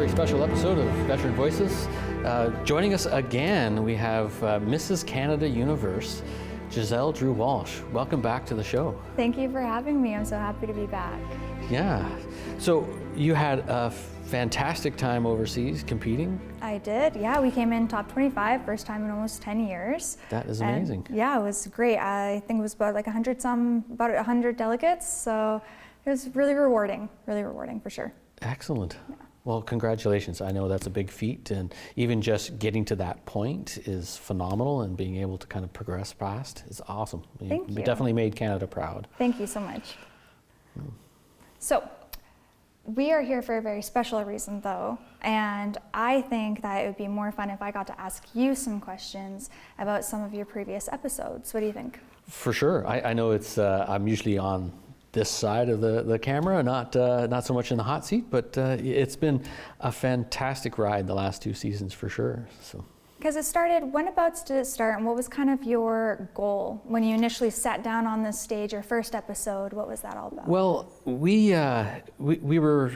very special episode of Veteran Voices. Joining us again, we have Mrs. Canada Universe, Giselle Drew Walsh. Welcome back to the show. Thank you for having me. I'm so happy to be back. Yeah. So you had a fantastic time overseas competing? I did. Yeah, we came in top 25, first time in almost 10 years. That is amazing. And yeah, it was great. I think it was about like 100 delegates. So it was really rewarding for sure. Excellent. Yeah. Well, congratulations. I know that's a big feat, and even just getting to that point is phenomenal, and being able to kind of progress past is awesome. Thank you. Definitely made Canada proud. Thank you so much. So, we are here for a very special reason though, and I think that it would be more fun if I got to ask you some questions about some of your previous episodes. What do you think? For sure. I know it's, I'm usually on this side of the camera, not so much in the hot seat, but it's been a fantastic ride the last 2 seasons for sure. So. Because it started, whenabouts did it start, and what was kind of your goal when you initially sat down on this stage, your first episode? What was that all about? Well, we were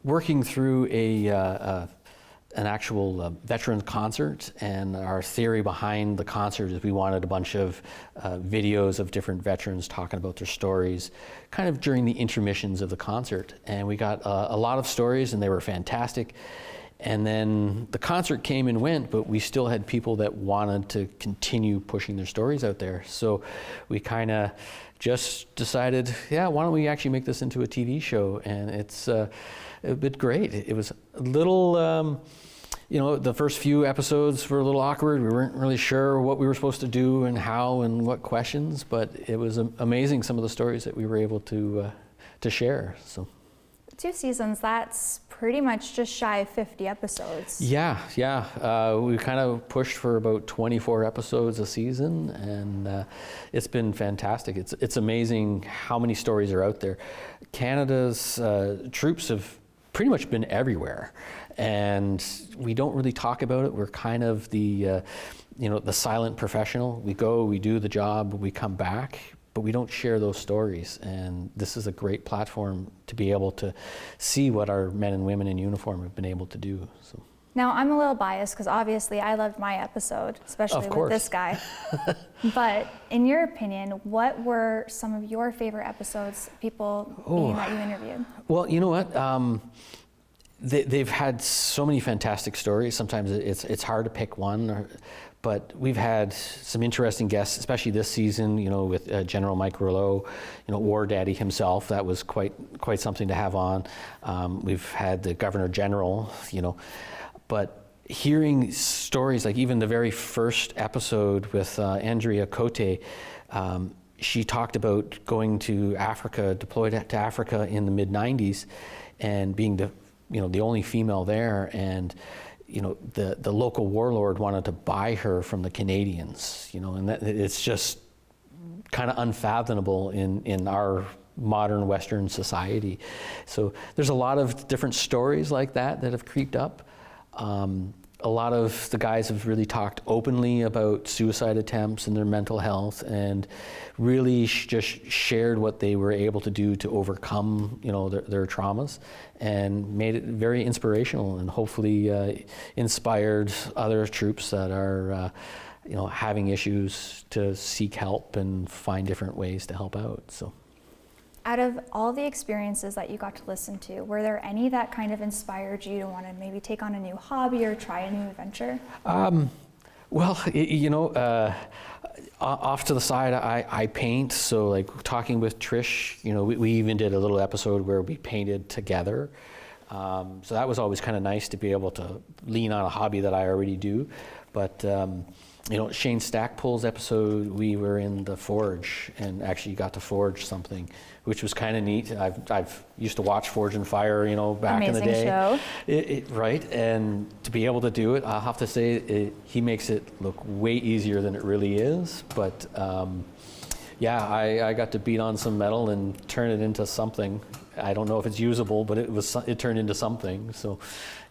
working through an actual veteran concert, and our theory behind the concert is we wanted a bunch of videos of different veterans talking about their stories kind of during the intermissions of the concert, and we got a lot of stories, and they were fantastic. And then the concert came and went, but we still had people that wanted to continue pushing their stories out there. So we kind of just decided, yeah, why don't we actually make this into a TV show? And it's been great. It was a little, you know, the first few episodes were a little awkward. We weren't really sure what we were supposed to do and how and what questions, but it was amazing, some of the stories that we were able to share. So. 2 seasons, that's pretty much just shy of 50 episodes. Yeah. We kind of pushed for about 24 episodes a season, and it's been fantastic. It's amazing how many stories are out there. Canada's troops have pretty much been everywhere, and we don't really talk about it. We're kind of the silent professional. We go, we do the job, we come back, but we don't share those stories, and this is a great platform to be able to see what our men and women in uniform have been able to do. So. Now, I'm a little biased because obviously I loved my episode, especially with this guy. But in your opinion, what were some of your favorite episodes, people being that you interviewed? Well, you know what? They've had so many fantastic stories. Sometimes it's hard to pick one. But we've had some interesting guests, especially this season, you know, with General Mike Rouleau, you know, War Daddy himself. That was quite something to have on. We've had the Governor General, you know, but hearing stories like even the very first episode with Andrea Cote, she talked about going to Africa, deployed to Africa in the mid-90s, and being the only female there, and you know, the local warlord wanted to buy her from the Canadians, you know, and it's just kind of unfathomable in our modern Western society. So there's a lot of different stories like that have creeped up. A lot of the guys have really talked openly about suicide attempts and their mental health, and really just shared what they were able to do to overcome, you know, their traumas, and made it very inspirational, and hopefully inspired other troops that are, you know, having issues to seek help and find different ways to help out. So. Out of all the experiences that you got to listen to, were there any that kind of inspired you to want to maybe take on a new hobby or try a new adventure? Well, you know, off to the side, I paint. So like talking with Trish, you know, we even did a little episode where we painted together. So that was always kind of nice to be able to lean on a hobby that I already do. But you know, Shane Stackpole's episode, we were in the forge and actually got to forge something, which was kind of neat. I've used to watch Forge and Fire, you know, back in the day. Amazing show. Right, and to be able to do it, I'll have to say, he makes it look way easier than it really is. But yeah, I got to beat on some metal and turn it into something. I don't know if it's usable, but it turned into something. So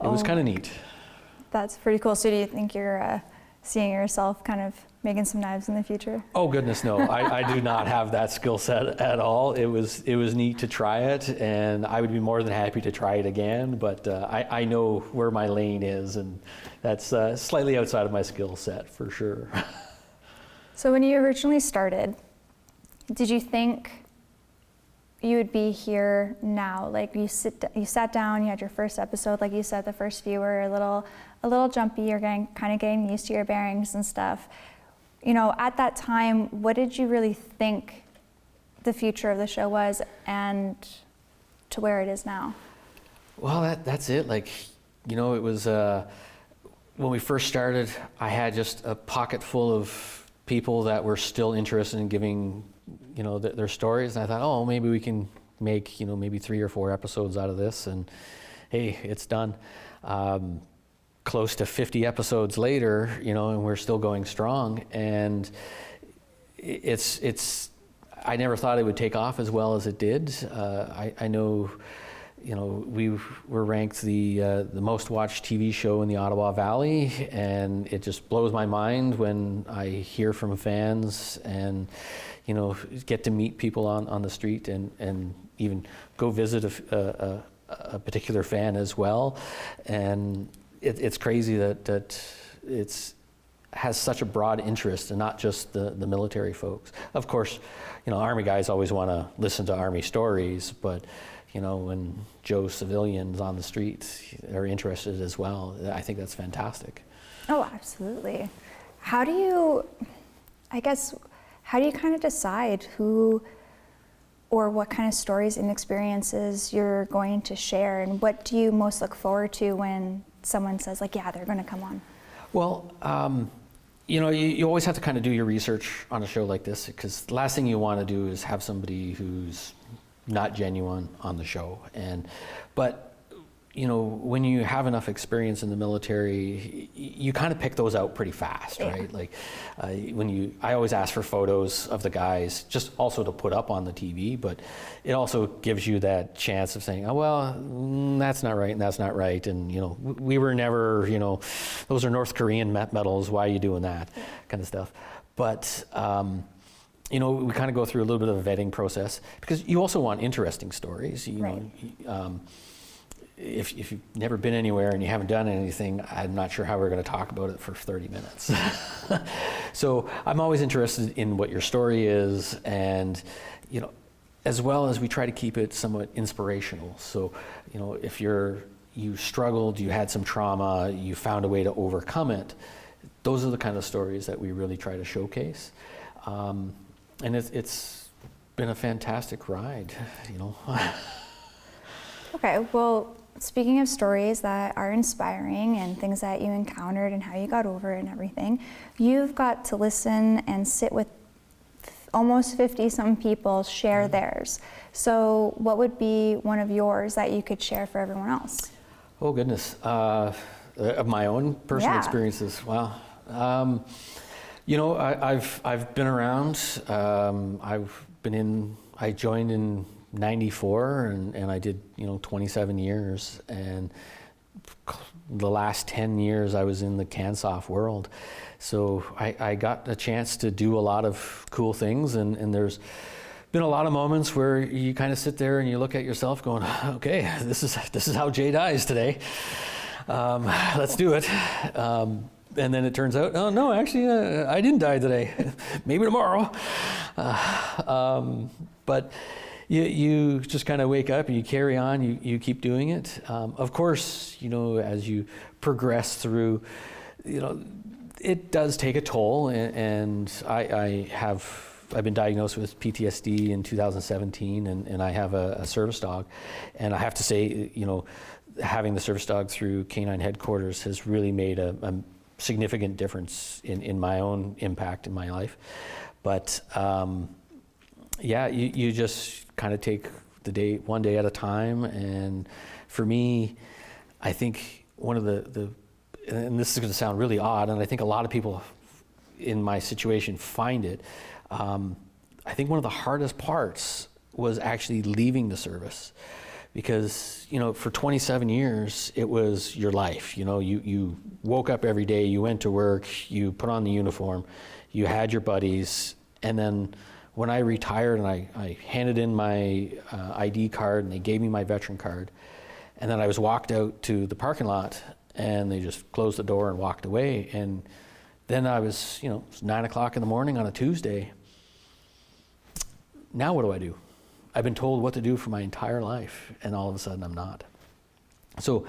it was kind of neat. That's pretty cool. So do you think you're seeing yourself kind of making some knives in the future? Oh goodness, no! I do not have that skill set at all. It was neat to try it, and I would be more than happy to try it again. But I know where my lane is, and that's slightly outside of my skill set for sure. So when you originally started, did you think you would be here now? Like you sat down, you had your first episode, like you said, the first few were a little jumpy. You're kind of getting used to your bearings and stuff. You know, at that time, what did you really think the future of the show was, and to where it is now? Well, that's it. Like, you know, it was when we first started, I had just a pocket full of people that were still interested in giving, you know, their stories, and I thought, oh, maybe we can make, you know, maybe 3 or 4 episodes out of this, and hey, it's done. Close to 50 episodes later, you know, and we're still going strong, and it's I never thought it would take off as well as it did. I know, you know, we were ranked the most watched TV show in the Ottawa Valley, and it just blows my mind when I hear from fans and, you know, get to meet people on the street and even go visit a particular fan as well. And it's crazy that it's has such a broad interest, and not just the military folks. Of course, you know, Army guys always want to listen to Army stories, but you know, when Joe civilians on the street are interested as well, I think that's fantastic. Oh, absolutely. How do you kind of decide who or what kind of stories and experiences you're going to share, and what do you most look forward to when someone says, like, yeah, they're going to come on? Well, you know, you always have to kind of do your research on a show like this, because the last thing you want to do is have somebody who's not genuine on the show. But you know, when you have enough experience in the military, you kind of pick those out pretty fast, right? Like I always ask for photos of the guys, just also to put up on the TV, but it also gives you that chance of saying, oh, well, that's not right, and that's not right. And, you know, we were never, you know, those are North Korean medals, why are you doing that kind of stuff. But, you know, we kind of go through a little bit of a vetting process, because you also want interesting stories, you know. If you've never been anywhere and you haven't done anything, I'm not sure how we're going to talk about it for 30 minutes. So I'm always interested in what your story is, and, you know, as well as we try to keep it somewhat inspirational. So, you know, if you struggled, you had some trauma, you found a way to overcome it, those are the kind of stories that we really try to showcase. And it's been a fantastic ride, you know. Okay, well, speaking of stories that are inspiring and things that you encountered and how you got over it and everything, you've got to listen and sit with almost 50-some people share theirs. So what would be one of yours that you could share for everyone else? Oh, goodness. Of my own personal experiences. Wow. You know, I've been around. I joined in 94, and I did, you know, 27 years, and the last 10 years I was in the CANSOF world. So I got a chance to do a lot of cool things, and there's been a lot of moments where you kind of sit there and you look at yourself going, okay, this is how Jay dies today. Let's do it. And then it turns out, oh no, actually I didn't die today. Maybe tomorrow. But you just kind of wake up and you carry on, you keep doing it. Of course, you know, as you progress through, you know, it does take a toll, and I've been diagnosed with PTSD in 2017, and I have a service dog, and I have to say, you know, having the service dog through Canine Headquarters has really made a significant difference in my own impact in my life. But yeah, you just kind of take the day one day at a time. And for me, I think one of the and this is going to sound really odd, and I think a lot of people in my situation find it, I think one of the hardest parts was actually leaving the service, because, you know, for 27 years, it was your life. You know, you woke up every day, you went to work, you put on the uniform, you had your buddies, and then when I retired and I handed in my ID card and they gave me my veteran card, and then I was walked out to the parking lot and they just closed the door and walked away. And then I was, you know, it was 9 o'clock in the morning on a Tuesday. Now what do I do? I've been told what to do for my entire life, and all of a sudden I'm not. So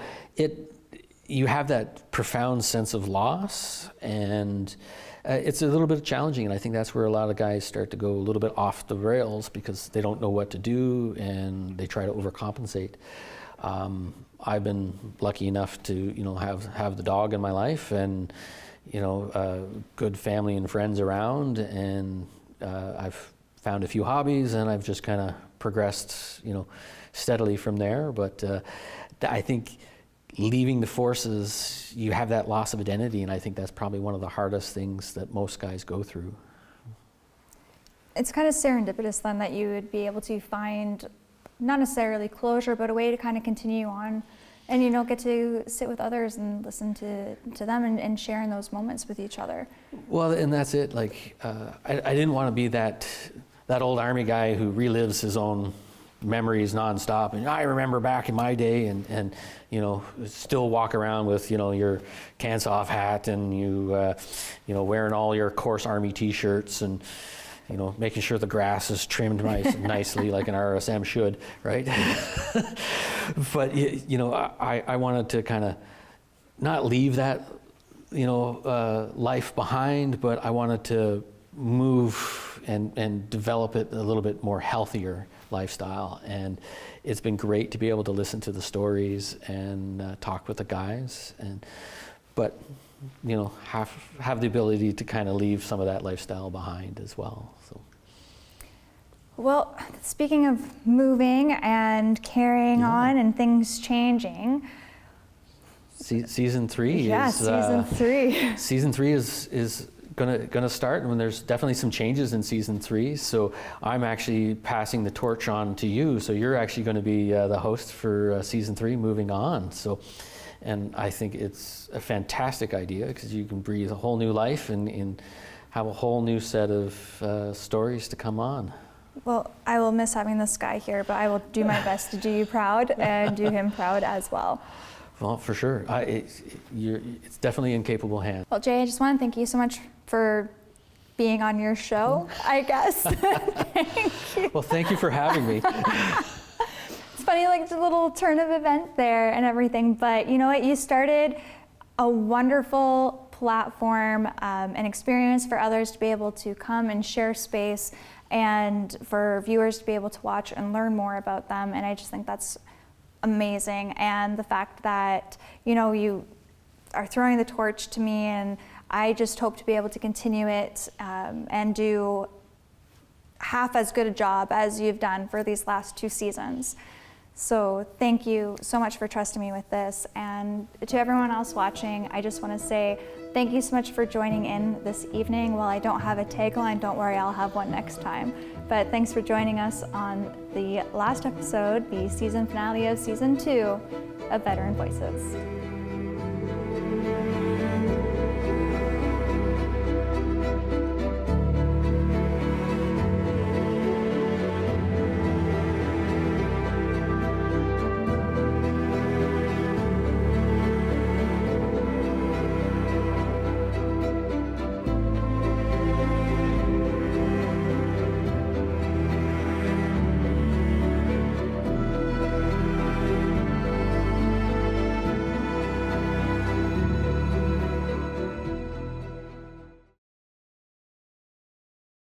you have that profound sense of loss, and it's a little bit challenging, and I think that's where a lot of guys start to go a little bit off the rails because they don't know what to do and they try to overcompensate. I've been lucky enough to, you know, have the dog in my life, and, you know, good family and friends around, and I've found a few hobbies, and I've just kind of progressed, you know, steadily from there. But I think leaving the forces, you have that loss of identity, and I think that's probably one of the hardest things that most guys go through. It's kind of serendipitous then that you would be able to find not necessarily closure, but a way to kind of continue on and, you know, get to sit with others and listen to them and share in those moments with each other. Well, and that's it. Like, I didn't want to be that old Army guy who relives his own memories nonstop. And I remember back in my day, and you know, still walk around with, you know, your Kansoff hat and you know, wearing all your course Army T-shirts and, you know, making sure the grass is trimmed nicely like an RSM should, right? But, you know, I wanted to kind of not leave that, you know, life behind, but I wanted to move and develop it a little bit more healthier lifestyle. And it's been great to be able to listen to the stories and talk with the guys, but you know, have the ability to kind of leave some of that lifestyle behind as well. So. Well, speaking of moving and carrying on and things changing. Season 3 yeah, is season 3. Season 3 is gonna start, and there's definitely some changes in season 3. So I'm actually passing the torch on to you. So you're actually going to be the host for season 3 moving on. So, and I think it's a fantastic idea because you can breathe a whole new life and have a whole new set of stories to come on. Well, I will miss having this guy here, but I will do my best to do you proud and do him proud as well. Well, for sure. It's definitely in capable hands. Well, Jay, I just want to thank you so much for being on your show, I guess. Thank you. Well, thank you for having me. It's funny, like the little turn of event there and everything, but you know what? You started a wonderful platform, an experience for others to be able to come and share space, and for viewers to be able to watch and learn more about them. And I just think that's amazing. And the fact that, you know, you are throwing the torch to me, and I just hope to be able to continue it and do half as good a job as you've done for these last 2 seasons. So thank you so much for trusting me with this. And to everyone else watching, I just want to say thank you so much for joining in this evening. While I don't have a tagline, don't worry, I'll have one next time. But thanks for joining us on the last episode, the season finale of season 2 of Veteran Voices.